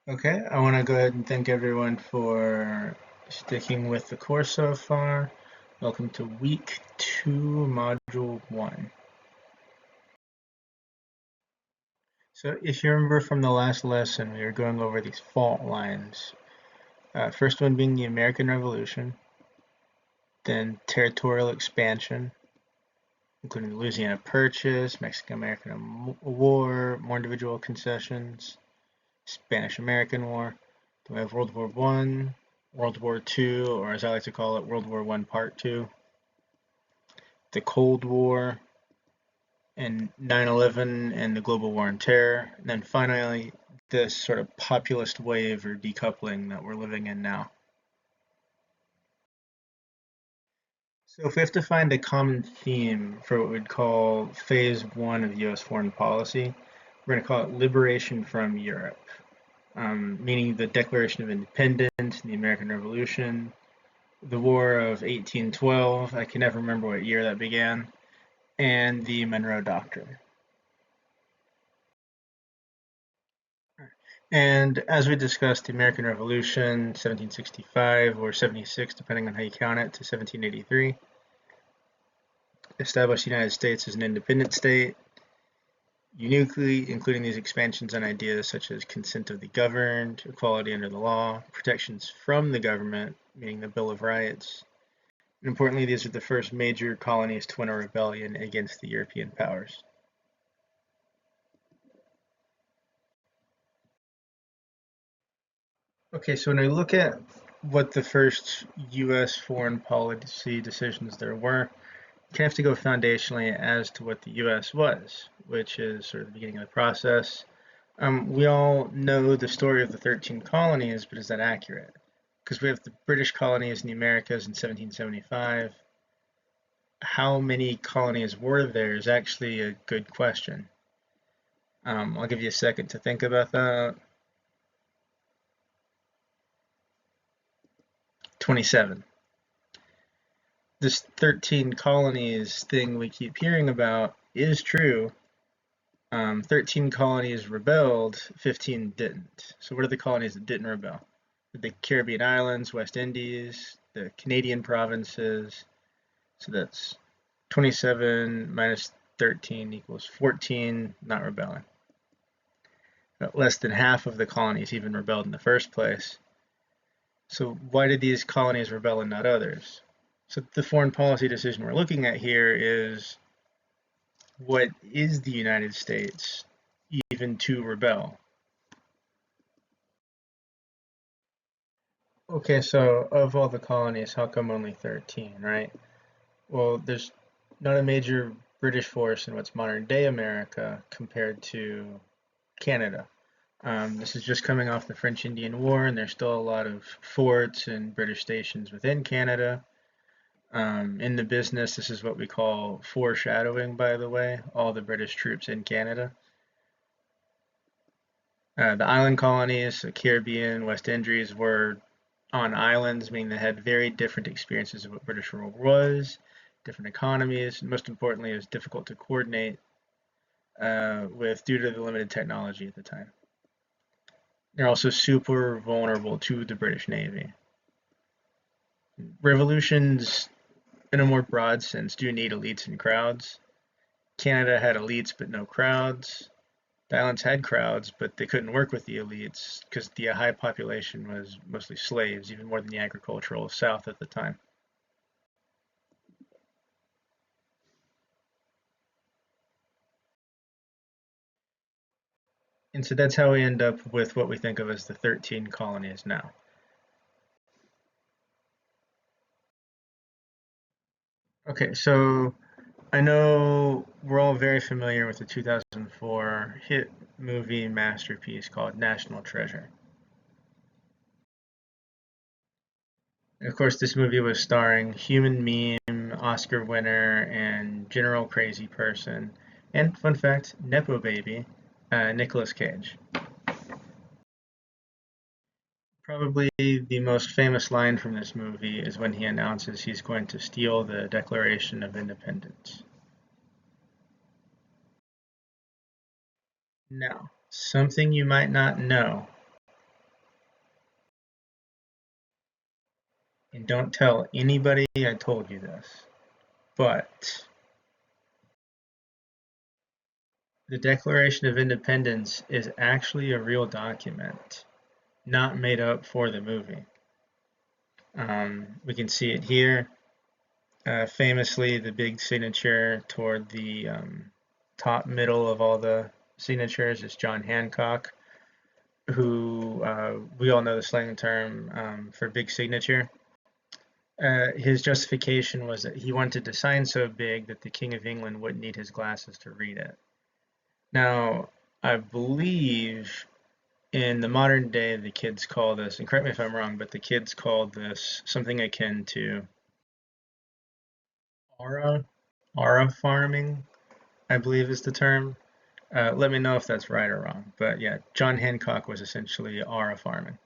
Okay, I want to go ahead and thank everyone for sticking with the course so far. Welcome to week 2, module 1. So if you remember from the last lesson, we were going over these fault lines. First one being the American Revolution, then territorial expansion, including the Louisiana Purchase, Mexican-American War, more individual concessions, Spanish-American War. Then we have World War I, World War II, or as I like to call it, World War I Part 2, the Cold War, and 9/11 and the global war on terror, and then finally this sort of populist wave or decoupling that we're living in now. So if we have to find a common theme for what we'd call phase 1 of US foreign policy, we're going to call it liberation from Europe, meaning the Declaration of Independence, the American Revolution, the War of 1812, I can never remember what year that began, and the Monroe Doctrine. And as we discussed, the American Revolution, 1765 or 76, depending on how you count it, to 1783, established the United States as an independent state, uniquely including these expansions on ideas such as consent of the governed, equality under the law, protections from the government, meaning the Bill of Rights. And importantly, these are the first major colonies to win a rebellion against the European powers. Okay, so when I look at what the first US foreign policy decisions there were, you kind of have to go foundationally as to what the US was, which is sort of the beginning of the process. We all know the story of the 13 colonies, but is that accurate? Because we have the British colonies in the Americas in 1775. How many colonies were there is actually a good question. I'll give you a second to think about that. 27. This 13 colonies thing we keep hearing about is true. 13 colonies rebelled, 15 didn't. So what are the colonies that didn't rebel? The Caribbean islands, West Indies, the Canadian provinces. So that's 27 minus 13 equals 14 not rebelling. But less than half of the colonies even rebelled in the first place. So why did these colonies rebel and not others? So the foreign policy decision we're looking at here is, what is the United States even to rebel? Okay, so of all the colonies, how come only 13, right? Well, there's not a major British force in what's modern day America compared to Canada. This is just coming off the French Indian War, and there's still a lot of forts and British stations within Canada. In the business, this is what we call foreshadowing, by the way, all the British troops in Canada. The island colonies, the Caribbean, West Indies, were on islands, meaning they had very different experiences of what British rule was, different economies, and most importantly, it was difficult to coordinate with due to the limited technology at the time. They're also super vulnerable to the British Navy. Revolutions, in a more broad sense, do need elites and crowds. Canada had elites but no crowds. The islands had crowds, but they couldn't work with the elites because the high population was mostly slaves, even more than the agricultural South at the time. And so that's how we end up with what we think of as the 13 colonies now. Okay, so I know we're all very familiar with the 2004 hit movie masterpiece called National Treasure. And of course, this movie was starring human meme, Oscar winner, and general crazy person, and fun fact, Nepo baby, Nicolas Cage. Probably the most famous line from this movie is when he announces he's going to steal the Declaration of Independence. Now, something you might not know. And don't tell anybody I told you this, but the Declaration of Independence is actually a real document, not made up for the movie. We can see it here. Famously, the big signature toward the top middle of all the signatures is John Hancock, who we all know the slang term for big signature. His justification was that he wanted to sign so big that the King of England wouldn't need his glasses to read it. Now, I believe in the modern day, the kids call this, and correct me if I'm wrong, but the kids call this something akin to aura farming, I believe is the term. Let me know if that's right or wrong. But yeah, John Hancock was essentially aura farming.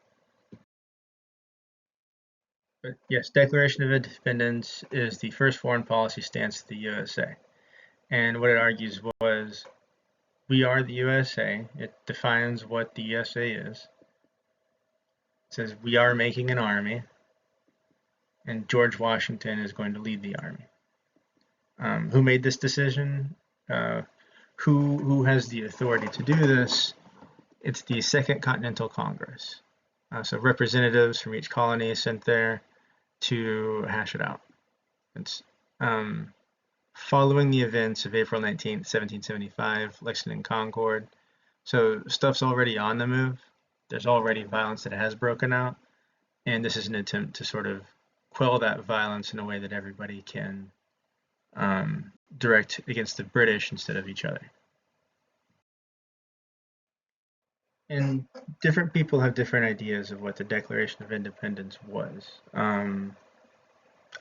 But yes, Declaration of Independence is the first foreign policy stance of the USA. And what it argues was, we are the USA. It defines what the USA is. It says we are making an army, and George Washington is going to lead the army. Who made this decision? Who has the authority to do this? It's the Second Continental Congress. So representatives from each colony sent there to hash it out. It's following the events of April 19th, 1775, Lexington Concord. So stuff's already on the move. There's already violence that has broken out, and this is an attempt to sort of quell that violence in a way that everybody can direct against the British instead of each other. And different people have different ideas of what the Declaration of Independence was.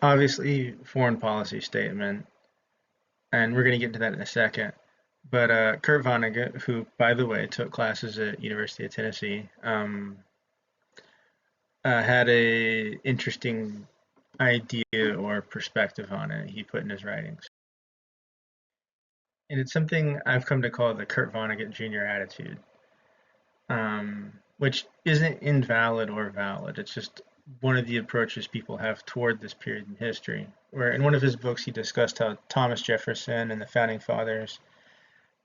Obviously, foreign policy statement, and we're going to get into that in a second. But Kurt Vonnegut, who, by the way, took classes at University of Tennessee, had a interesting idea or perspective on it he put in his writings. And it's something I've come to call the Kurt Vonnegut Jr. attitude, which isn't invalid or valid. It's just one of the approaches people have toward this period in history, where in one of his books he discussed how Thomas Jefferson and the Founding Fathers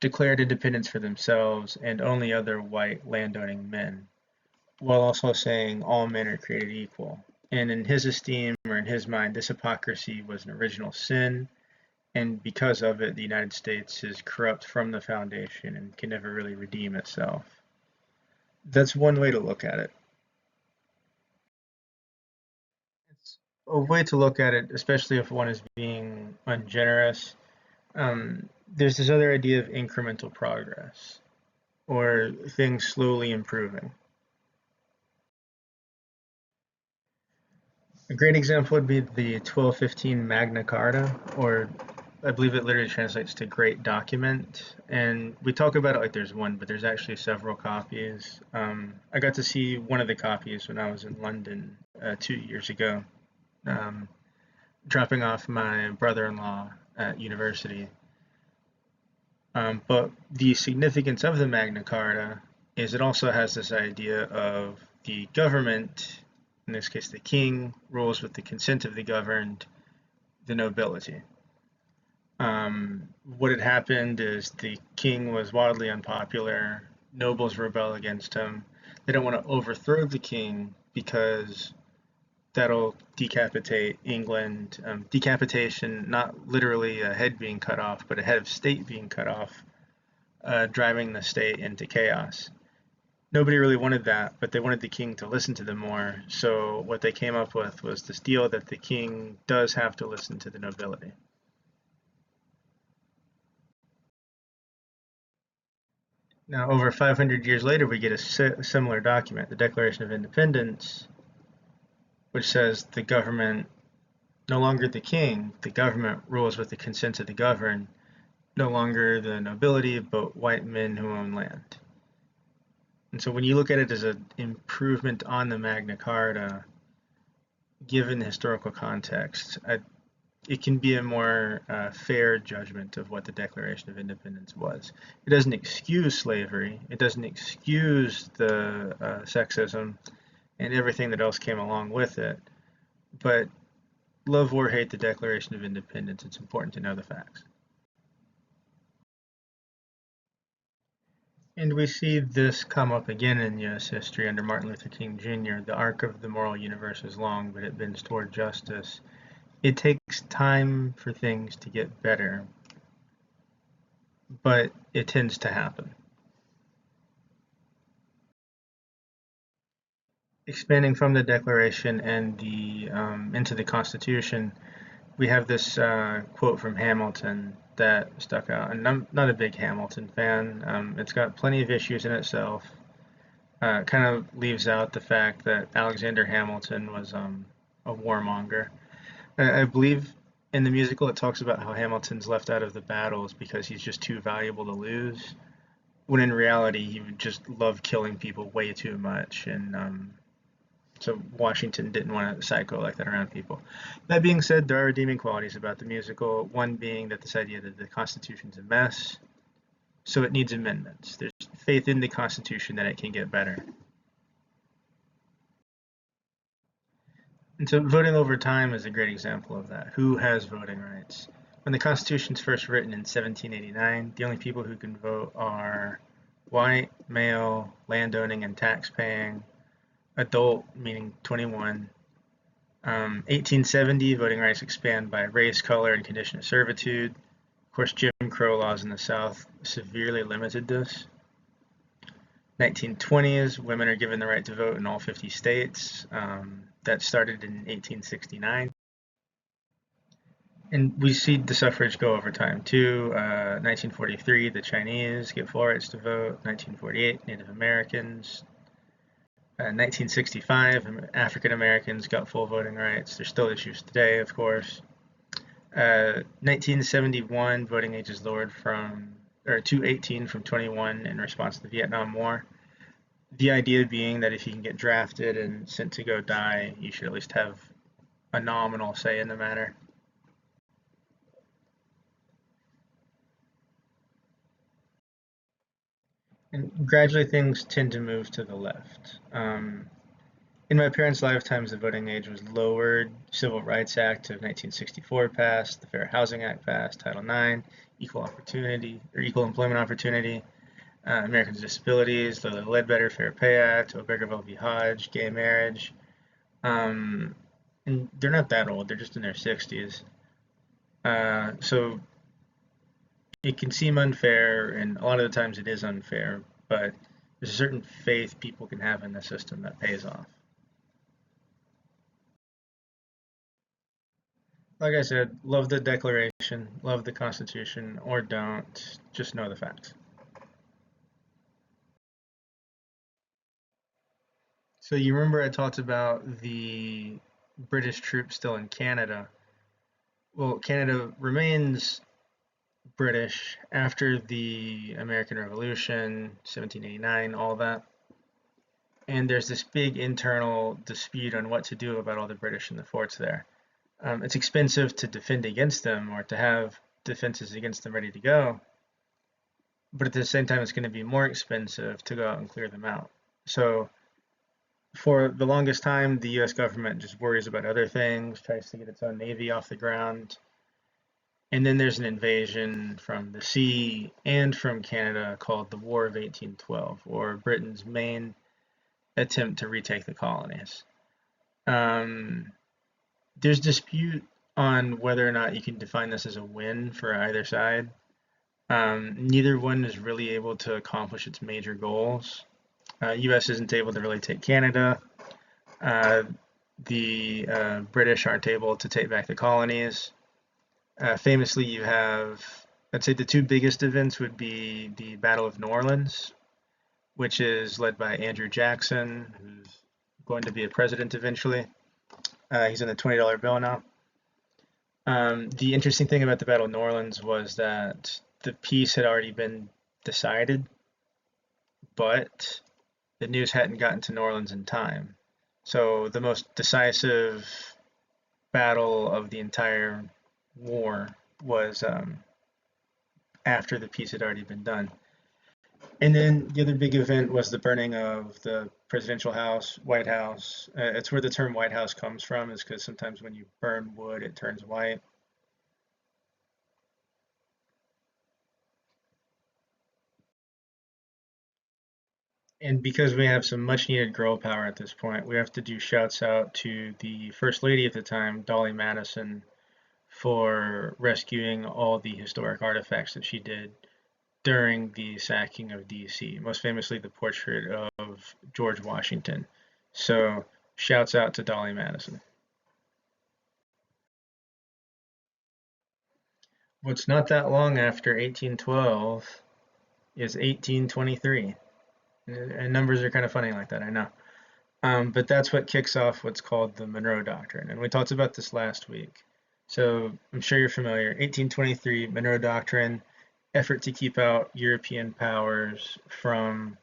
declared independence for themselves and only other white landowning men, while also saying all men are created equal. And in his esteem, or in his mind, this hypocrisy was an original sin, and because of it, the United States is corrupt from the foundation and can never really redeem itself. That's one way to look at it. It's a way to look at it, especially if one is being ungenerous. There's this other idea of incremental progress, or things slowly improving. A great example would be the 1215 Magna Carta, or I believe it literally translates to Great Document. And we talk about it like there's one, but there's actually several copies. I got to see one of the copies when I was in London 2 years ago, dropping off my brother-in-law at university. But the significance of the Magna Carta is it also has this idea of the government, in this case the king, rules with the consent of the governed, the nobility. What had happened is the king was wildly unpopular, nobles rebel against him. They don't want to overthrow the king because that'll decapitate England. Decapitation, not literally a head being cut off, but a head of state being cut off, driving the state into chaos. Nobody really wanted that, but they wanted the king to listen to them more. So what they came up with was this deal that the king does have to listen to the nobility. Now, over 500 years later, we get a similar document, the Declaration of Independence, which says the government, no longer the king, the government rules with the consent of the governed, no longer the nobility, but white men who own land. And so when you look at it as an improvement on the Magna Carta, given the historical context, it can be a more fair judgment of what the Declaration of Independence was. It doesn't excuse slavery. It doesn't excuse the sexism and everything that else came along with it. but love or hate the Declaration of Independence, it's important to know the facts. And we see this come up again in U.S. history under Martin Luther King Jr. The arc of the moral universe is long, but it bends toward justice. It takes time for things to get better, but it tends to happen. Expanding from the Declaration and into the Constitution, we have this quote from Hamilton that stuck out, and I'm not a big Hamilton fan. It's got plenty of issues in itself. Kind of leaves out the fact that Alexander Hamilton was a warmonger. I believe in the musical it talks about how Hamilton's left out of the battles because he's just too valuable to lose, when in reality he would just love killing people way too much, and so Washington didn't want to psycho like that around people. That being said, there are redeeming qualities about the musical, one being that this idea that the Constitution's a mess, so it needs amendments. There's faith in the Constitution that it can get better. And so voting over time is a great example of that. Who has voting rights? When the Constitution's first written in 1789, the only people who can vote are white, male, landowning, and tax-paying, adult, meaning 21. 1870, voting rights expand by race, color, and condition of servitude. Of course, Jim Crow laws in the South severely limited this. 1920s, women are given the right to vote in all 50 states. That started in 1869. And we see the suffrage go over time too. 1943, the Chinese get full rights to vote. 1948, Native Americans. 1965, African Americans got full voting rights. There's still issues today, of course. 1971, voting age is lowered to 18 from 21 in response to the Vietnam War. The idea being that if you can get drafted and sent to go die, you should at least have a nominal say in the matter. And gradually things tend to move to the left. In my parents' lifetimes, the voting age was lowered. Civil Rights Act of 1964 passed, the Fair Housing Act passed, Title IX, equal employment opportunity, Americans with Disabilities, the Ledbetter Fair Pay Act, Obergefell v. Hodge, gay marriage. And they're not that old, they're just in their 60s. So it can seem unfair, and a lot of the times it is unfair, but there's a certain faith people can have in the system that pays off. Like I said, love the Declaration, love the Constitution, or don't, just know the facts. So you remember I talked about the British troops still in Canada. Well, Canada remains British after the American Revolution, 1789, all that. And there's this big internal dispute on what to do about all the British in the forts there. It's expensive to defend against them or to have defenses against them ready to go, but at the same time, it's going to be more expensive to go out and clear them out. So for the longest time, the US government just worries about other things, tries to get its own navy off the ground. And then there's an invasion from the sea and from Canada called the War of 1812, or Britain's main attempt to retake the colonies. There's dispute on whether or not you can define this as a win for either side. Neither one is really able to accomplish its major goals. US isn't able to really take Canada. The British aren't able to take back the colonies. Famously, you have, I'd say the two biggest events would be the Battle of New Orleans, which is led by Andrew Jackson, who's going to be a president eventually. He's in the $20 bill now. The interesting thing about the Battle of New Orleans was that the peace had already been decided, but the news hadn't gotten to New Orleans in time. So the most decisive battle of the entire war was after the peace had already been done. And then the other big event was the burning of the presidential house, White House. It's where the term White House comes from, is because sometimes when you burn wood, it turns white. And because we have some much needed girl power at this point, we have to do shouts out to the First Lady at the time, Dolly Madison, for rescuing all the historic artifacts that she did during the sacking of DC, most famously the portrait of George Washington. So, shouts out to Dolly Madison. What's not that long after 1812 is 1823. And numbers are kind of funny like that, I know. But that's what kicks off what's called the Monroe Doctrine. And we talked about this last week. So I'm sure you're familiar. 1823, Monroe Doctrine, effort to keep out European powers from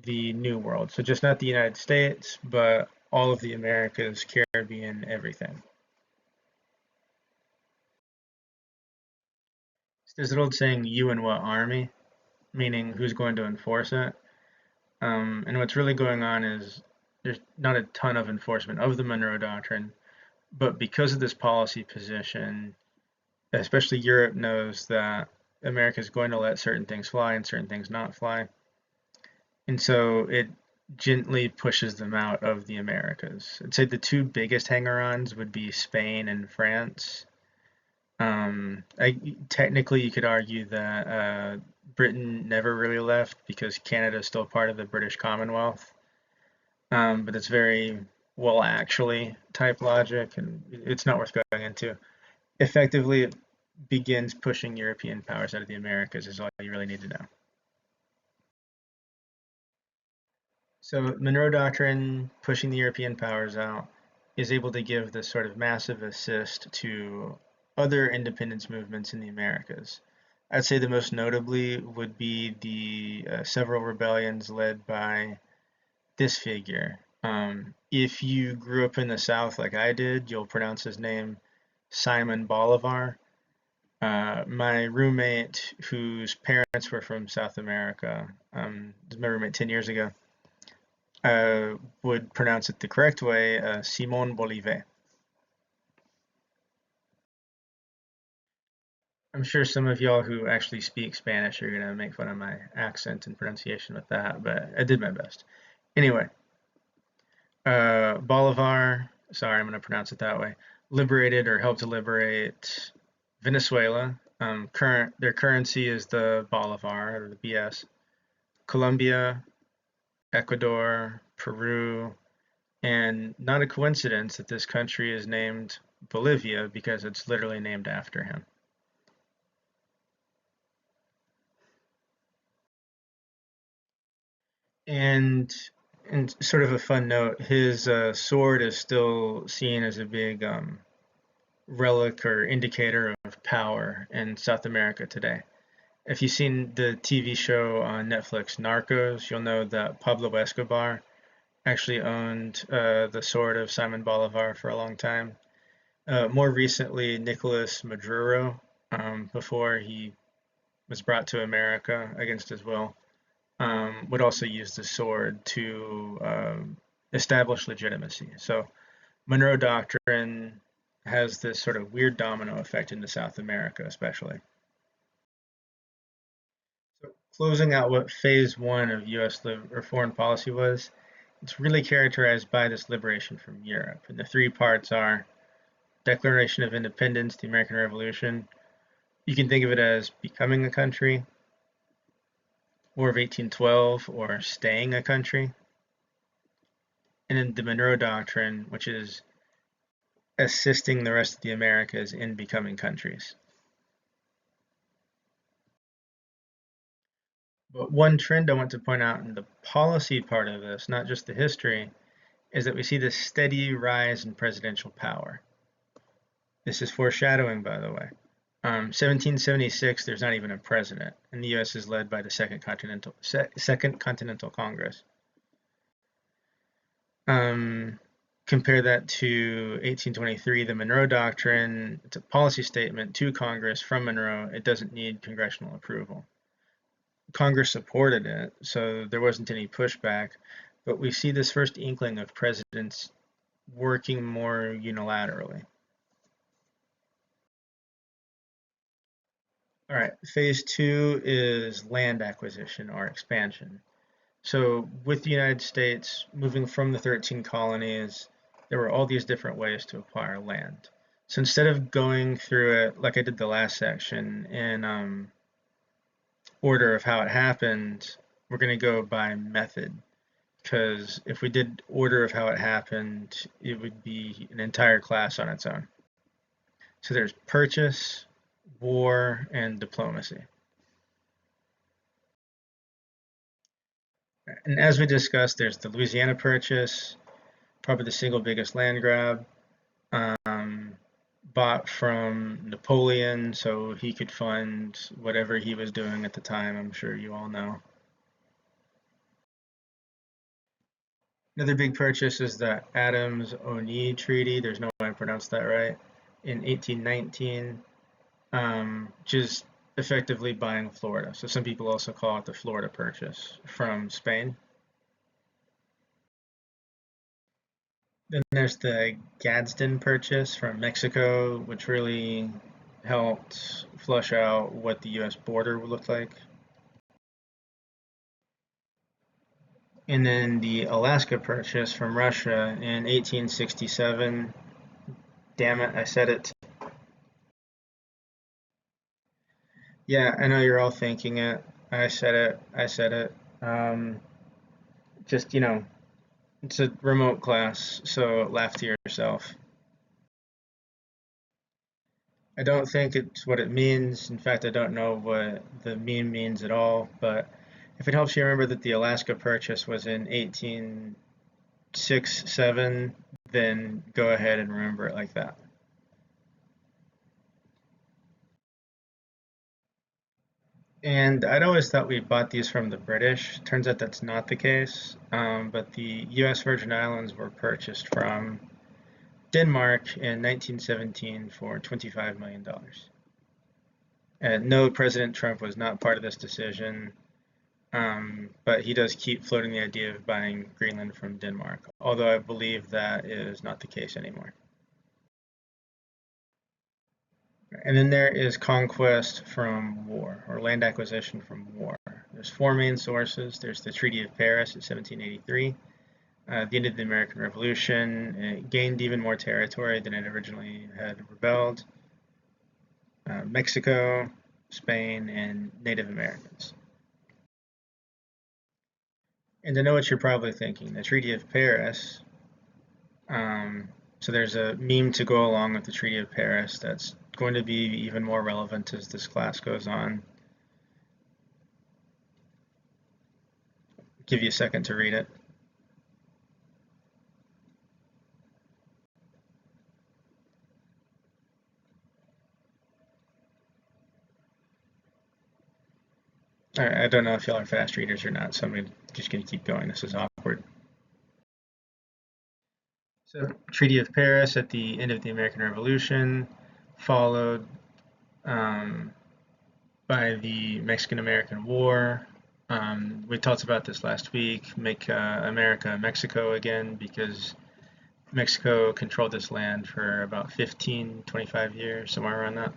the New World. So just not the United States, but all of the Americas, Caribbean, everything. So there's an old saying, you and what army? Meaning who's going to enforce it. And what's really going on is there's not a ton of enforcement of the Monroe Doctrine, but because of this policy position, especially Europe knows that America is going to let certain things fly and certain things not fly. And so it gently pushes them out of the Americas. I'd say the two biggest hanger-ons would be Spain and France. Technically, you could argue that Britain never really left because Canada is still part of the British Commonwealth. But it's very well actually type logic, and it's not worth going into. Effectively, it begins pushing European powers out of the Americas, is all you really need to know. So, Monroe Doctrine, pushing the European powers out, is able to give this sort of massive assist to other independence movements in the Americas. I'd say the most notably would be the several rebellions led by this figure. If you grew up in the South like I did, you'll pronounce his name Simon Bolivar. My roommate, whose parents were from South America, was my roommate 10 years ago, would pronounce it the correct way, Simon Bolivar. I'm sure some of y'all who actually speak Spanish are going to make fun of my accent and pronunciation with that, but I did my best. Anyway, Bolivar, sorry, I'm going to pronounce it that way, liberated or helped to liberate Venezuela. Their currency is the Bolivar, or the BS. Colombia, Ecuador, Peru, and not a coincidence that this country is named Bolivia because it's literally named after him. And and sort of a fun note, his sword is still seen as a big relic or indicator of power in South America today. If you've seen the TV show on Netflix, Narcos, you'll know that Pablo Escobar actually owned the sword of Simon Bolivar for a long time. More recently, Nicolas Maduro, before he was brought to America against his will, would also use the sword to establish legitimacy. So Monroe Doctrine has this sort of weird domino effect into South America, especially. So closing out what phase one of U.S. or foreign policy was, it's really characterized by this liberation from Europe. And the three parts are Declaration of Independence, the American Revolution. You can think of it as becoming a country, War of 1812, or staying a country. And then the Monroe Doctrine, which is assisting the rest of the Americas in becoming countries. But one trend I want to point out in the policy part of this, not just the history, is that we see this steady rise in presidential power. This is foreshadowing, by the way. 1776, there's not even a president, and the U.S. is led by the Second Continental Congress. Compare that to 1823, the Monroe Doctrine. It's a policy statement to Congress from Monroe. It doesn't need congressional approval. Congress supported it, so there wasn't any pushback. But we see this first inkling of presidents working more unilaterally. All right, phase two is land acquisition or expansion. So with the United States moving from the 13 colonies, there were all these different ways to acquire land. So instead of going through it like I did the last section in order of how it happened, we're going to go by method. Because if we did order of how it happened, it would be an entire class on its own. So there's purchase, war, and diplomacy. And as we discussed, there's the Louisiana Purchase, probably the single biggest land grab, bought from Napoleon so he could fund whatever he was doing at the time. I'm sure you all know. Another big purchase is the Adams-Onee Treaty. There's no way I pronounced that right. In 1819, just effectively buying Florida. So some people also call it the Florida Purchase from Spain. Then there's the Gadsden Purchase from Mexico, which really helped flush out what the US border would look like. And then the Alaska Purchase from Russia in 1867. Damn it, I said it. Yeah, I know you're all thinking it. I said it. I said it. Just, it's a remote class, so laugh to yourself. I don't think it's what it means. In fact, I don't know what the meme means at all. But if it helps you remember that the Alaska Purchase was in 1867, then go ahead and remember it like that. And I'd always thought we bought these from the British. Turns out that's not the case. But the U.S. Virgin Islands were purchased from Denmark in 1917 for $25 million. And no, President Trump was not part of this decision, but he does keep floating the idea of buying Greenland from Denmark, although I believe that is not the case anymore. And then there is conquest from war, or land acquisition from war. There's four main sources. There's the Treaty of Paris in 1783, the end of the American Revolution. It gained even more territory than it originally had rebelled. Mexico, Spain, and Native Americans. And I know what you're probably thinking. The Treaty of Paris. So there's a meme to go along with the Treaty of Paris that's going to be even more relevant as this class goes on. I'll give you a second to read it. All right, I don't know if y'all are fast readers or not, so I'm just going to keep going. This is awkward. So, Treaty of Paris at the end of the American Revolution, followed by the Mexican-American War. We talked about this last week, make America Mexico again, because Mexico controlled this land for about 15, 25 years, somewhere around that.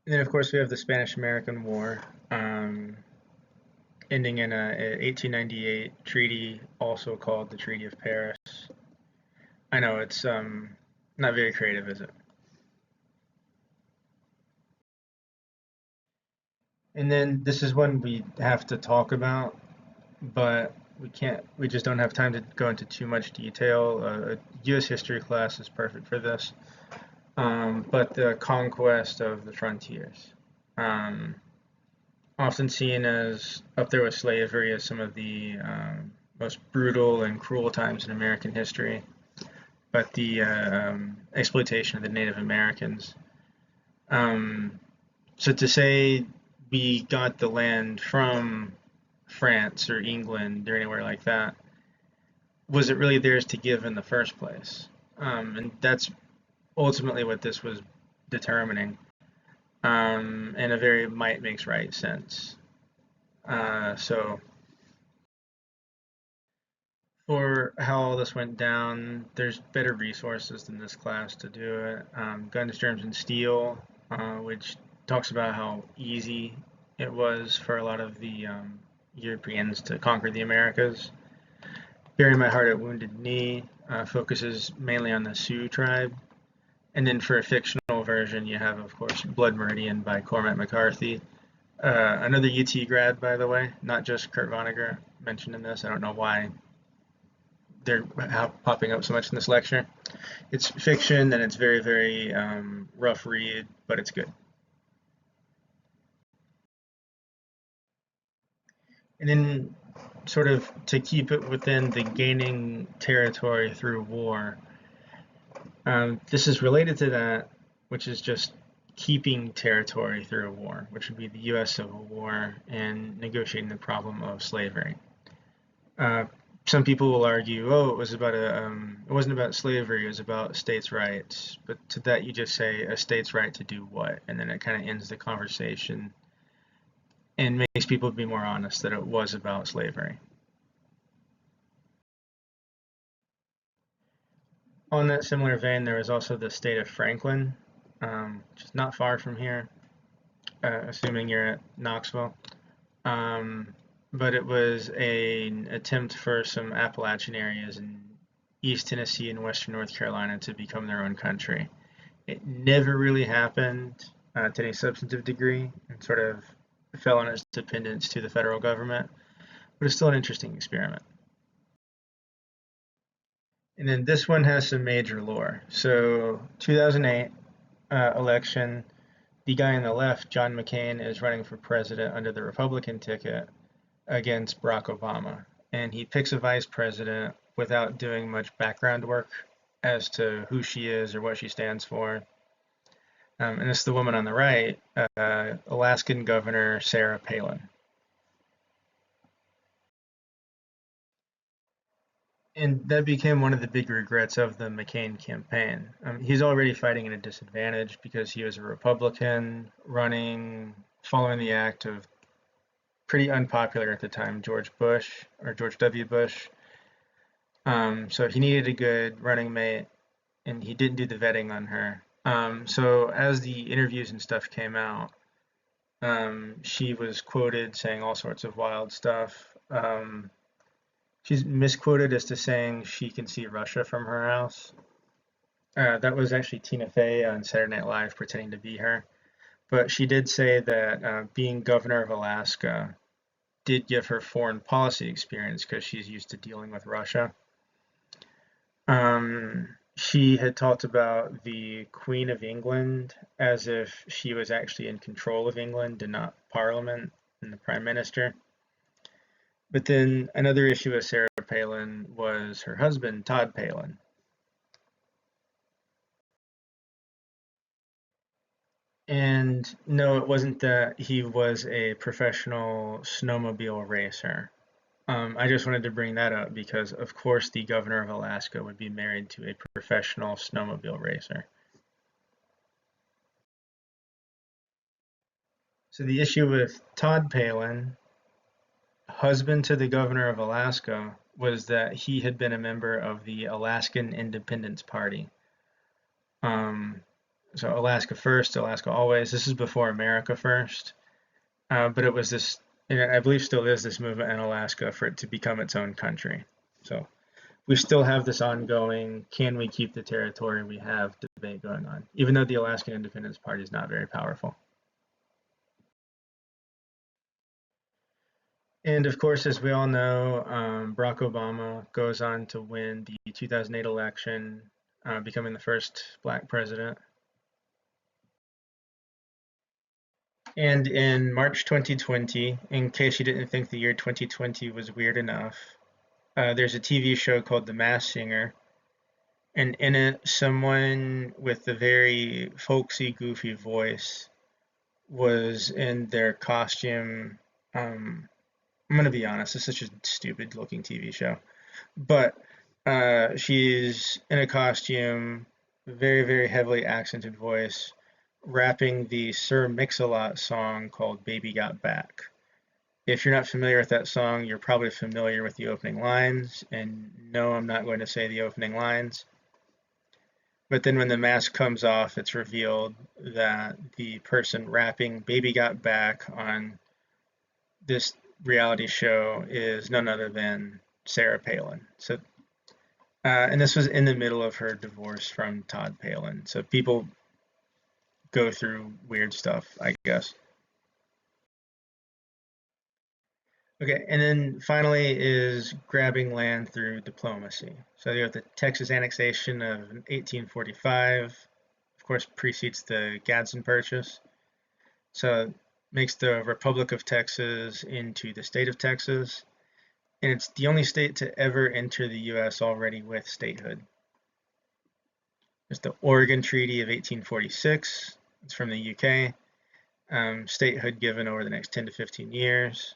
And then, of course, we have the Spanish-American War, ending in a 1898 treaty, also called the Treaty of Paris. I know it's not very creative, is it? And then this is one we have to talk about, but we can't. We just don't have time to go into too much detail. A U.S. history class is perfect for this. But the conquest of the frontiers, often seen as up there with slavery as some of the most brutal and cruel times in American history. But the exploitation of the Native Americans. So to say we got the land from France or England or anywhere like that, was it really theirs to give in the first place? And that's ultimately what this was determining. in a very might makes right sense. So for how all this went down, there's better resources than this class to do it. Guns, Germs, and Steel, which talks about how easy it was for a lot of the Europeans to conquer the Americas. Bury My Heart at Wounded Knee focuses mainly on the Sioux tribe. And then for a fictional version, you have, of course, Blood Meridian by Cormac McCarthy. Another UT grad, by the way, not just Kurt Vonnegut mentioned in this. I don't know why they're popping up so much in this lecture. It's fiction and it's very, very rough read, but it's good. And then, sort of to keep it within the gaining territory through war, this is related to that, which is just keeping territory through a war, which would be the U.S. Civil War and negotiating the problem of slavery. Some people will argue, oh, it wasn't about slavery, it was about states' rights. But to that, you just say a state's right to do what, and then it kind of ends the conversation and makes people be more honest that it was about slavery. On that similar vein, there was also the state of Franklin, which is not far from here, assuming you're at Knoxville. But it was an attempt for some Appalachian areas in East Tennessee and Western North Carolina to become their own country. It never really happened to any substantive degree and sort of fell on its dependence to the federal government, but it's still an interesting experiment. And then this one has some major lore. So 2008 election, the guy on the left, John McCain, is running for president under the Republican ticket against Barack Obama. And he picks a vice president without doing much background work as to who she is or what she stands for. And it's the woman on the right, Alaskan Governor Sarah Palin. And that became one of the big regrets of the McCain campaign. He's already fighting at a disadvantage because he was a Republican running following the act of pretty unpopular at the time George Bush or George W. Bush. So he needed a good running mate, and he didn't do the vetting on her. So as the interviews and stuff came out, she was quoted saying all sorts of wild stuff. She's misquoted as to saying she can see Russia from her house. That was actually Tina Fey on Saturday Night Live pretending to be her. But she did say that being governor of Alaska did give her foreign policy experience because she's used to dealing with Russia. She had talked about the Queen of England as if she was actually in control of England and not Parliament and the Prime Minister. But then another issue with Sarah Palin was her husband, Todd Palin. And no, it wasn't that he was a professional snowmobile racer. I just wanted to bring that up because, of course, the governor of Alaska would be married to a professional snowmobile racer. So the issue with Todd Palin, husband to the governor of Alaska, was that he had been a member of the Alaskan Independence Party. So Alaska first, Alaska always. This is before America first. But it was this, and I believe still is this movement in Alaska for it to become its own country. So we still have this ongoing, can we keep the territory we have debate going on, even though the Alaskan Independence Party is not very powerful. And of course, as we all know, Barack Obama goes on to win the 2008 election, becoming the first black president. And in March 2020, in case you didn't think the year 2020 was weird enough, there's a TV show called The Masked Singer, and in it, someone with a very folksy, goofy voice was in their costume. I'm gonna be honest, it's such a stupid looking TV show, but she's in a costume, very, very heavily accented voice, rapping the Sir Mix-a-Lot song called Baby Got Back. If you're not familiar with that song, you're probably familiar with the opening lines, and no, I'm not going to say the opening lines. But then when the mask comes off, it's revealed that the person rapping Baby Got Back on this reality show is none other than Sarah Palin. So, and this was in the middle of her divorce from Todd Palin. So people go through weird stuff, I guess. Okay, and then finally is grabbing land through diplomacy. So you have the Texas annexation of 1845, of course, precedes the Gadsden Purchase. So it makes the Republic of Texas into the state of Texas, and it's the only state to ever enter the U.S. already with statehood. There's the Oregon Treaty of 1846. It's from the UK. Statehood given over the next 10 to 15 years.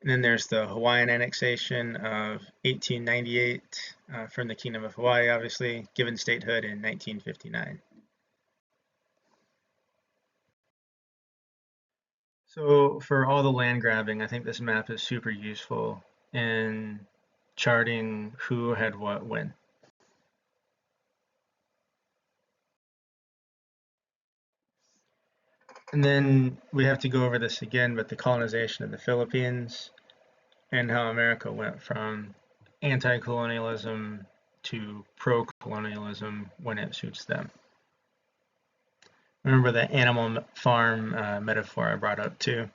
And then there's the Hawaiian annexation of 1898 from the Kingdom of Hawaii, obviously, given statehood in 1959. So for all the land grabbing, I think this map is super useful in charting who had what when. And then we have to go over this again, but the colonization of the Philippines and how America went from anti-colonialism to pro-colonialism when it suits them. Remember the animal farm metaphor I brought up too.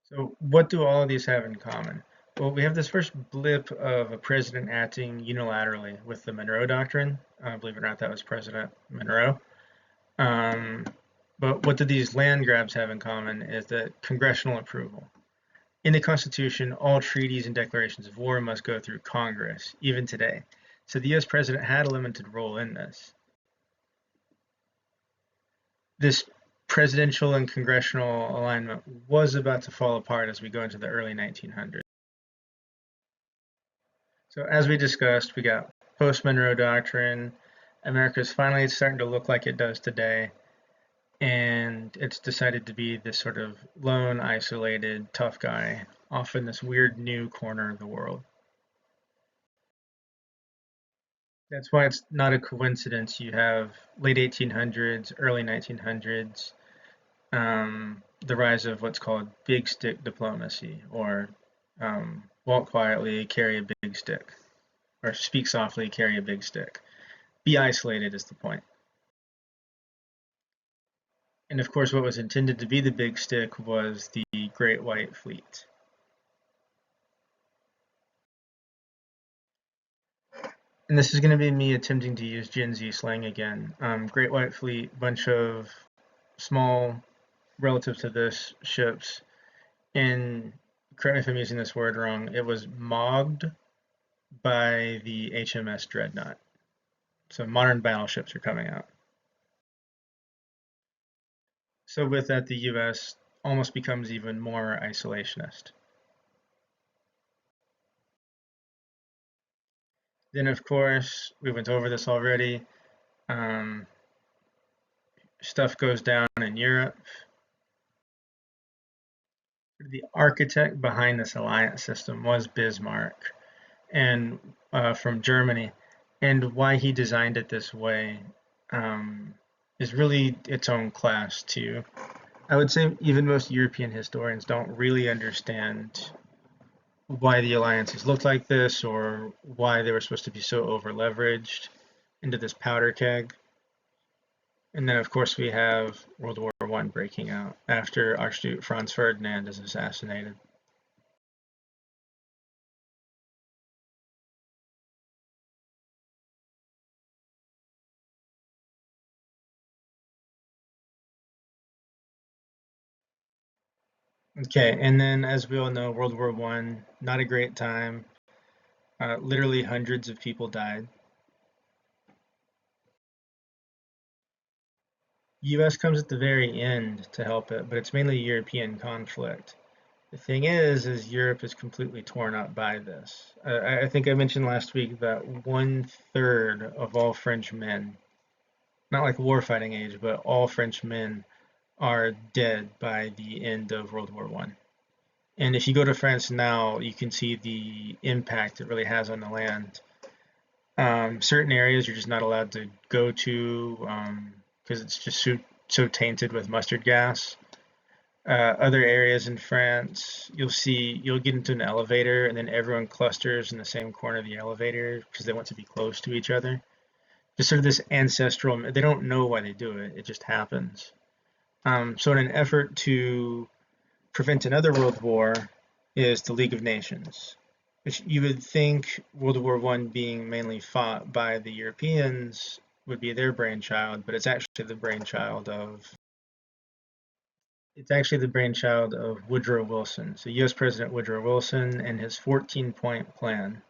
So what do all of these have in common? Well, we have this first blip of a president acting unilaterally with the Monroe Doctrine. Believe it or not, that was President Monroe. Um, but what do these land grabs have in common is that congressional approval. In the Constitution, all treaties and declarations of war must go through Congress, even today. So the US president had a limited role in this. This presidential and congressional alignment was about to fall apart as we go into the early 1900s. So as we discussed, we got post-Monroe Doctrine. America's finally starting to look like it does today. And it's decided to be this sort of lone, isolated, tough guy off in this weird new corner of the world. That's why it's not a coincidence you have late 1800s, early 1900s, the rise of what's called big stick diplomacy, or walk quietly, carry a big stick, or speak softly, carry a big stick. Be isolated is the point. And of course, what was intended to be the big stick was the Great White Fleet. And this is going to be me attempting to use Gen Z slang again. Great White Fleet, bunch of small, relative to this, ships. And correct me if I'm using this word wrong, it was mogged by the HMS Dreadnought. So modern battleships are coming out. So with that, the US almost becomes even more isolationist. Then, of course, we went over this already. Stuff goes down in Europe. The architect behind this alliance system was Bismarck, and from Germany, and why he designed it this way is really its own class too. I would say even most European historians don't really understand why the alliances looked like this or why they were supposed to be so over leveraged into this powder keg. And then, of course, we have World War I breaking out after Archduke Franz Ferdinand is assassinated. Okay, and then as we all know, World War I, not a great time. Literally hundreds of people died. US comes at the very end to help it, but it's mainly European conflict. The thing is Europe is completely torn up by this. I think I mentioned last week that 1/3 of all French men not like warfighting age, but all French men are dead by the end of World War One. And if you go to France now, you can see the impact it really has on the land. Certain areas you're just not allowed to go to because it's just so tainted with mustard gas. Other areas in France, you'll get into an elevator and then everyone clusters in the same corner of the elevator because they want to be close to each other. Just sort of this ancestral, they don't know why they do it, it just happens. So in an effort to prevent another world war is the League of Nations, which you would think World War One being mainly fought by the Europeans would be their brainchild, but it's actually the brainchild of Woodrow Wilson. So U.S. President Woodrow Wilson and his 14-point plan.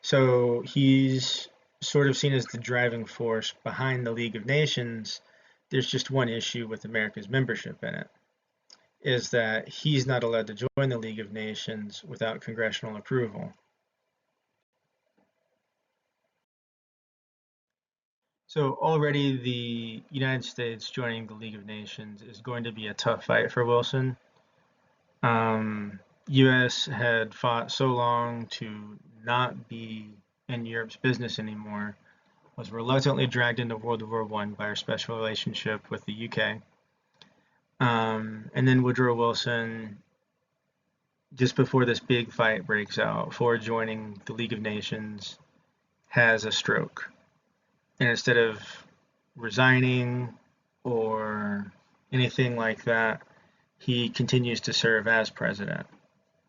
So he's sort of seen as the driving force behind the League of Nations. There's just one issue with America's membership in it, is that he's not allowed to join the League of Nations without congressional approval. So already the United States joining the League of Nations is going to be a tough fight for Wilson. U.S. had fought so long to not be in Europe's business anymore, was reluctantly dragged into World War One by our special relationship with the UK. And then Woodrow Wilson, just before this big fight breaks out for joining the League of Nations, has a stroke. And instead of resigning or anything like that, he continues to serve as president.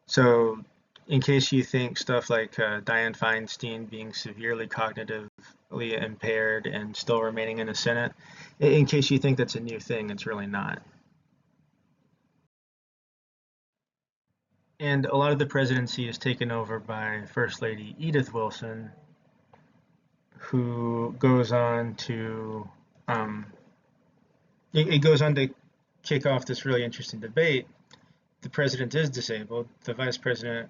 So in case you think stuff like Dianne Feinstein being severely cognitively impaired and still remaining in the Senate, in case you think that's a new thing, it's really not. And a lot of the presidency is taken over by First Lady Edith Wilson, who goes on to it goes on to kick off this really interesting debate. The president is disabled. The vice president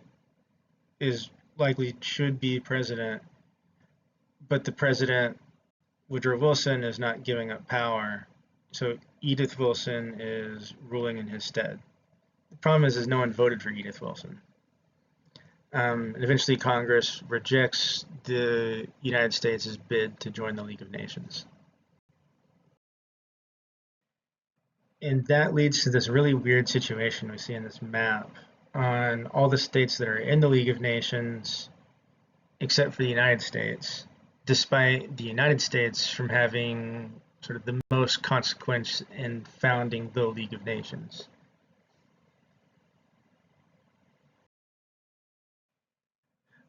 is likely should be president, but the president, Woodrow Wilson, is not giving up power. So Edith Wilson is ruling in his stead. The problem is no one voted for Edith Wilson. And eventually Congress rejects the United States' bid to join the League of Nations. And that leads to this really weird situation we see in this map on all the states that are in the League of Nations, except for the United States, despite the United States from having sort of the most consequence in founding the League of Nations.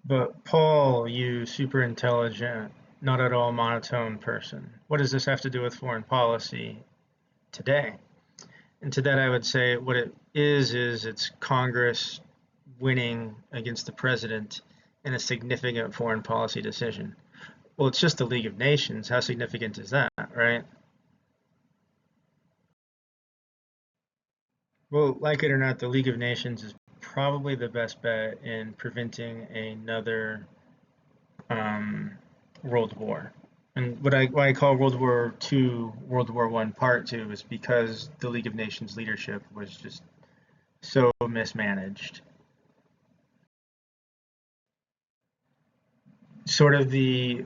But Paul, you super intelligent, not at all monotone person, what does this have to do with foreign policy today? And to that I would say what it is it's Congress winning against the president in a significant foreign policy decision. Well, it's just the League of Nations. How significant is that, right? Well, like it or not, the League of Nations is probably the best bet in preventing another world war. And why I call World War II World War One Part Two is because the League of Nations leadership was just so mismanaged. Sort of the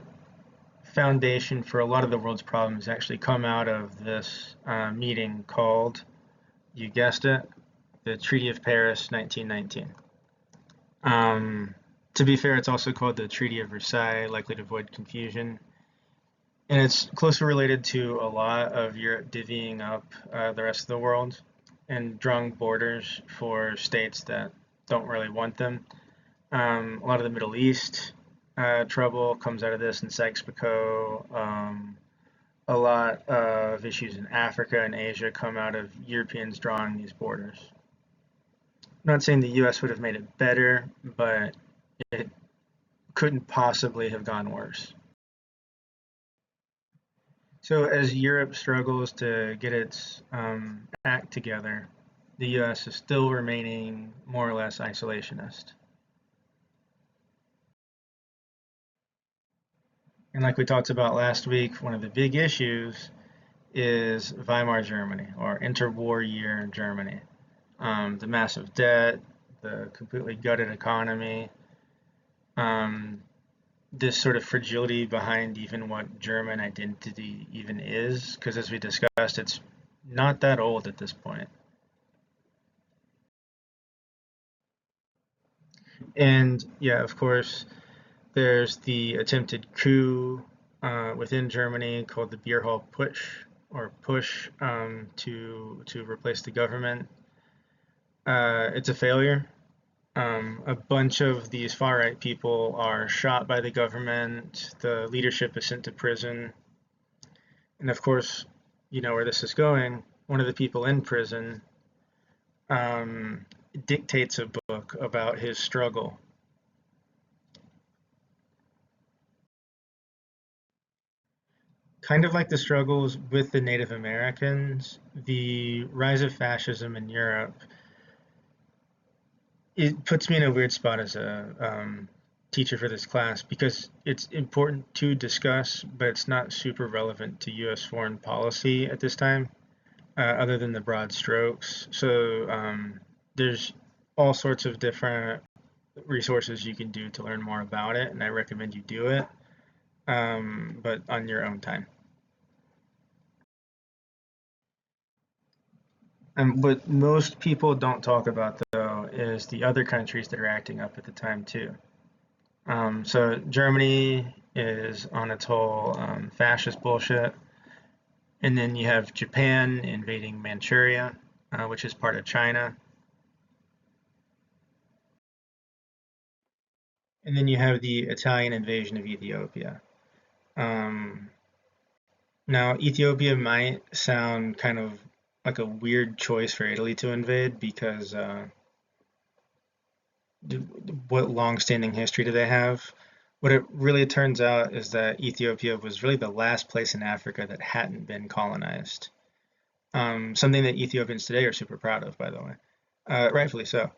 foundation for a lot of the world's problems actually come out of this meeting called, you guessed it, the Treaty of Paris 1919. To be fair, it's also called the Treaty of Versailles, likely to avoid confusion. And it's closely related to a lot of Europe divvying up the rest of the world and drawing borders for states that don't really want them. A lot of the Middle East trouble comes out of this in Sykes-Picot. A lot of issues in Africa and Asia come out of Europeans drawing these borders. I'm not saying the US would have made it better, but it couldn't possibly have gone worse. So as Europe struggles to get its act together, the US is still remaining more or less isolationist. And like we talked about last week, one of the big issues is Weimar Germany or interwar year Germany. The massive debt, the completely gutted economy, um, this sort of fragility behind even what German identity even is, because as we discussed, it's not that old at this point. And yeah, of course, there's the attempted coup within Germany called the Beer Hall Putsch or push to replace the government. It's a failure. A bunch of these far right people are shot by the government. The leadership is sent to prison. And of course, you know where this is going. One of the people in prison um, dictates a book about his struggle. Kind of like the struggles with the Native Americans, the rise of fascism in Europe, it puts me in a weird spot as a teacher for this class because it's important to discuss, but it's not super relevant to US foreign policy at this time, other than the broad strokes. So there's all sorts of different resources you can do to learn more about it, and I recommend you do it, but on your own time. And what most people don't talk about, though, is the other countries that are acting up at the time, too. So Germany is on its whole fascist bullshit. And then you have Japan invading Manchuria, which is part of China. And then you have the Italian invasion of Ethiopia. Um, Now, Ethiopia might sound kind of like a weird choice for Italy to invade because what long-standing history do they have? What it really turns out is that Ethiopia was really the last place in Africa that hadn't been colonized. Something that Ethiopians today are super proud of, by the way, rightfully so.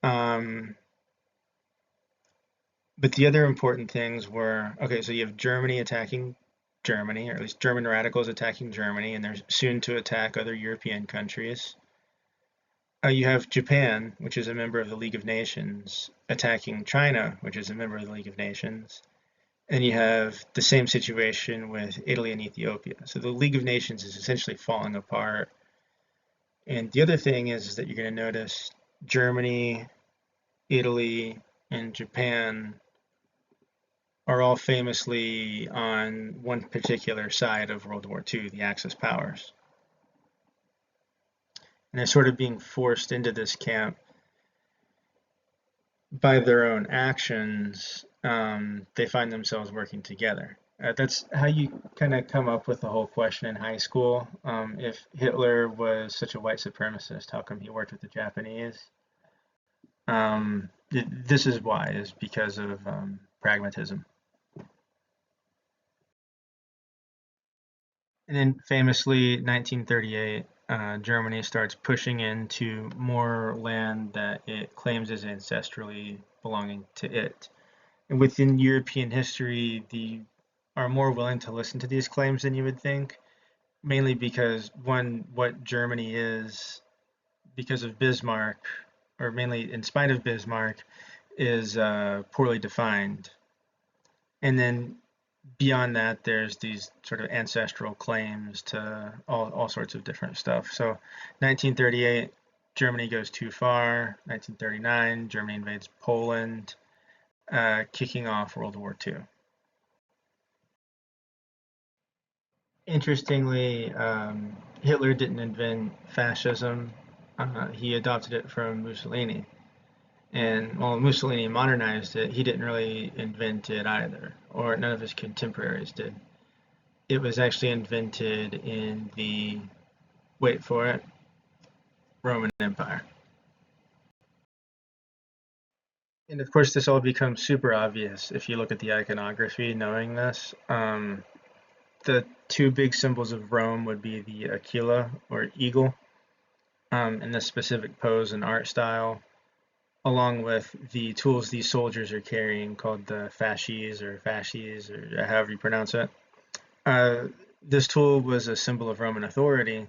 Um, but the other important things were okay, so you have Germany attacking Germany, or at least German radicals attacking Germany, and they're soon to attack other European countries. You have Japan, which is a member of the League of Nations, attacking China, which is a member of the League of Nations. And you have the same situation with Italy and Ethiopia. So the League of Nations is essentially falling apart. And the other thing is that you're going to notice Germany, Italy, and Japan are all famously on one particular side of World War II, the Axis powers. And they're sort of being forced into this camp by their own actions. They find themselves working together. That's how you kind of come up with the whole question in high school. If Hitler was such a white supremacist, how come he worked with the Japanese? This is why, is because of pragmatism. And then famously, 1938, Germany starts pushing into more land that it claims is ancestrally belonging to it. And within European history, the are more willing to listen to these claims than you would think, mainly because one, what Germany is, because of Bismarck, or mainly in spite of Bismarck, is poorly defined. And then beyond that, there's these sort of ancestral claims to all sorts of different stuff. So 1938, Germany goes too far. 1939, Germany invades Poland, kicking off World War II. Interestingly, Hitler didn't invent fascism. He adopted it from Mussolini. And while Mussolini modernized it, he didn't really invent it either, or none of his contemporaries did. It was actually invented in the, wait for it, Roman Empire. And of course, this all becomes super obvious if you look at the iconography, knowing this. The two big symbols of Rome would be the Aquila or eagle, in this specific pose and art style. along with the tools these soldiers are carrying called the fasces, or however you pronounce it. Uh, this tool was a symbol of Roman authority,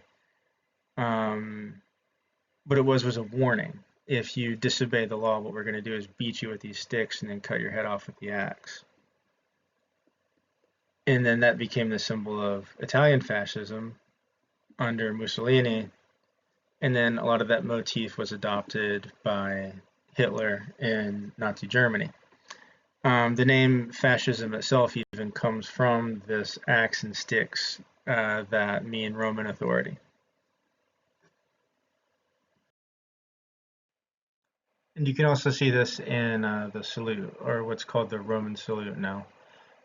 um, but it was a warning. If you disobey the law, what we're going to do is beat you with these sticks and then cut your head off with the axe. And then that became the symbol of Italian fascism under Mussolini. And then a lot of that motif was adopted by Hitler in Nazi Germany. The name fascism itself even comes from this axe and sticks that mean Roman authority. And you can also see this in the salute, or what's called the Roman salute now.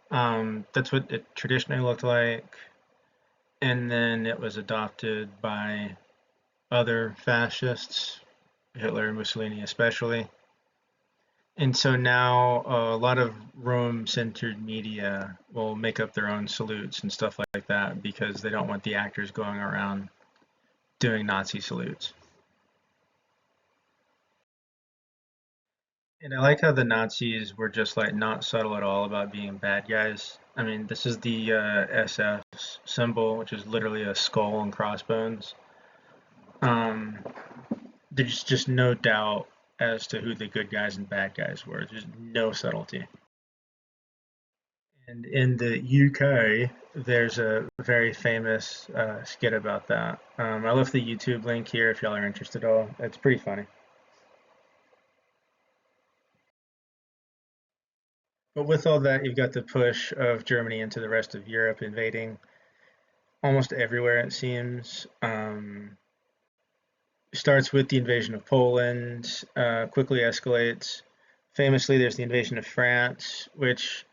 That's what it traditionally looked like, and then it was adopted by other fascists, Hitler and Mussolini especially. And so now a lot of Rome-centered media will make up their own salutes and stuff like that because they don't want the actors going around doing Nazi salutes. And I like how the Nazis were just like not subtle at all about being bad guys. I mean, this is the SS symbol, which is literally a skull and crossbones. Um, there's just no doubt as to who the good guys and bad guys were. There's no subtlety. And in the UK, there's a very famous skit about that. I left the YouTube link here if y'all are interested at all. It's pretty funny. But with all that, you've got the push of Germany into the rest of Europe, invading almost everywhere, it seems. Starts with the invasion of Poland, quickly escalates. Famously, there's the invasion of France, which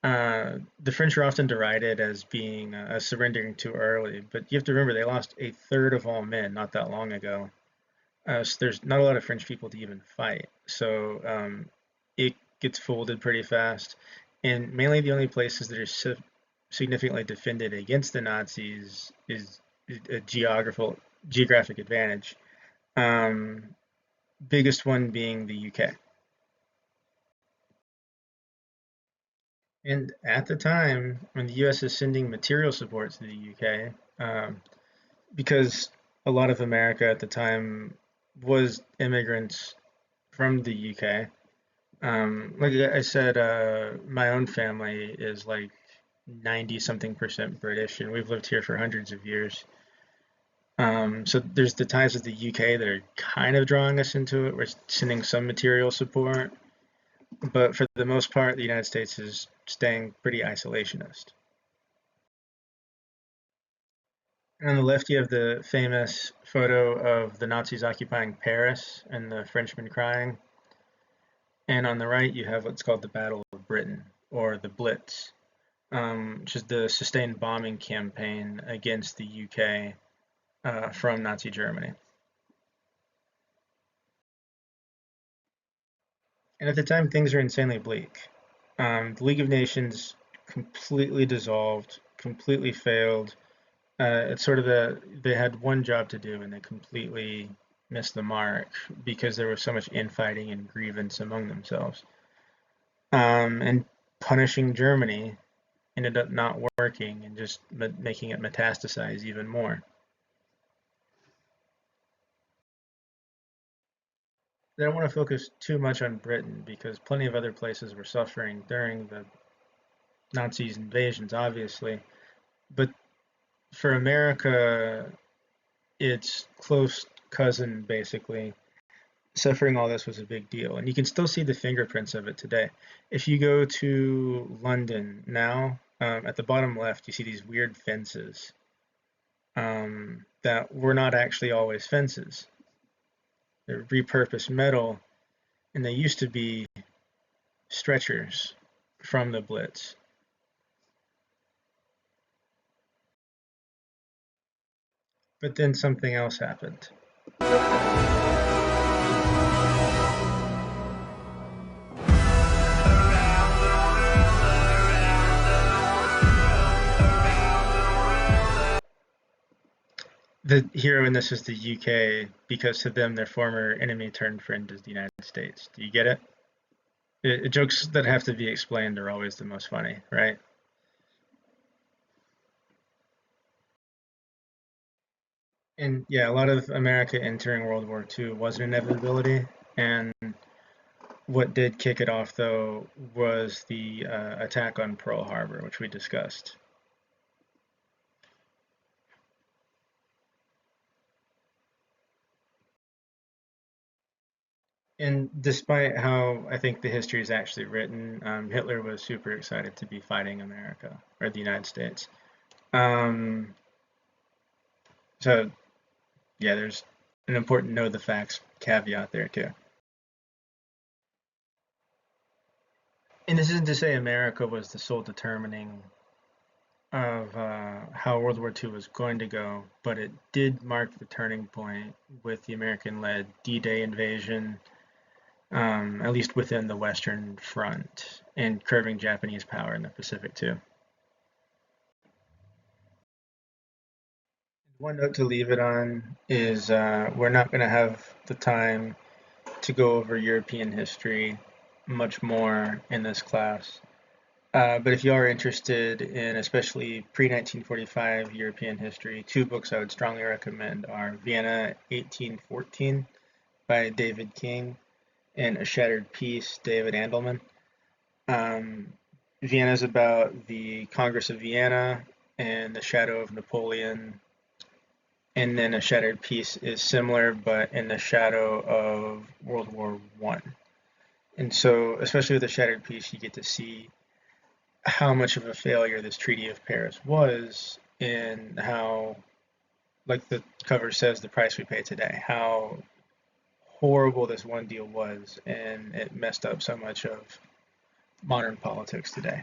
the French are often derided as being surrendering too early. But you have to remember, they lost a third of all men not that long ago. So there's not a lot of French people to even fight. So it gets folded pretty fast. And mainly the only places that are significantly defended against the Nazis is a geographic advantage. Biggest one being the UK. And at the time, when the US is sending material support to the UK, because a lot of America at the time was immigrants from the UK. Like I said, my own family is like 90 something percent British, and we've lived here for hundreds of years. So there's the ties with the UK that are kind of drawing us into it. We're sending some material support, but for the most part, the United States is staying pretty isolationist. And on the left, you have the famous photo of the Nazis occupying Paris and the Frenchmen crying. And on the right, you have what's called the Battle of Britain, or the Blitz, which is the sustained bombing campaign against the UK from Nazi Germany. And at the time, things are insanely bleak. The League of Nations completely dissolved, completely failed. It's sort of they had one job to do and they completely missed the mark because there was so much infighting and grievance among themselves. And punishing Germany ended up not working and just making it metastasize even more. They don't want to focus too much on Britain because plenty of other places were suffering during the Nazis' invasions, obviously. But for America, its close cousin, basically, suffering all this was a big deal. And you can still see the fingerprints of it today. If you go to London now, at the bottom left, you see these weird fences that were not actually always fences. They're repurposed metal, and they used to be stretchers from the Blitz. But then something else happened. The hero in this is the UK because to them their former enemy turned friend is the United States. Do you get it? Jokes that have to be explained are always the most funny, right? And yeah, a lot of America entering World War II was an inevitability. And what did kick it off, though, was the attack on Pearl Harbor, which we discussed. And despite how I think the history is actually written, Hitler was super excited to be fighting America or the United States. Um, so yeah, there's an important know the facts caveat there too. And this isn't to say America was the sole determining of how World War II was going to go, but it did mark the turning point with the American-led D-Day invasion, at least within the Western Front, and curbing Japanese power in the Pacific too. One note to leave it on is we're not going to have the time to go over European history much more in this class. But if you are interested in especially pre-1945 European history, two books I would strongly recommend are Vienna 1814 by David King and A Shattered Peace, David Andelman. Um, Vienna is about the Congress of Vienna and the shadow of Napoleon, and then A Shattered Peace is similar but in the shadow of World War I. And so, especially with A Shattered Peace, you get to see how much of a failure this Treaty of Paris was, and how, like the cover says, the price we pay today, how horrible this one deal was, and it messed up so much of modern politics today.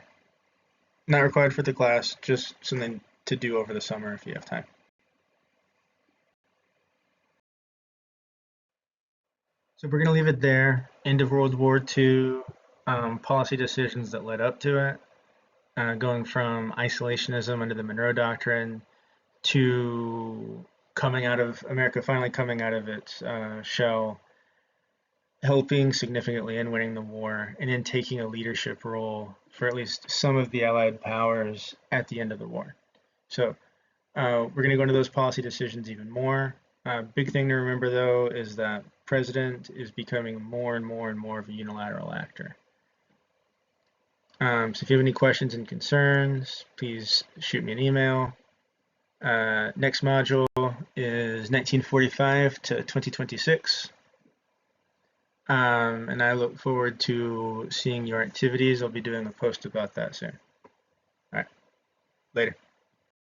Not required for the class, just something to do over the summer if you have time. So we're going to leave it there. End of World War II, policy decisions that led up to it, going from isolationism under the Monroe Doctrine to coming out of America, finally coming out of its shell, helping significantly in winning the war, and then taking a leadership role for at least some of the Allied powers at the end of the war. So we're going to go into those policy decisions even more. Big thing to remember, though, is that president is becoming more and more and more of a unilateral actor. So if you have any questions and concerns, please shoot me an email. Next module is 1945 to 2026. And I look forward to seeing your activities. I'll be doing a post about that soon. All right, later.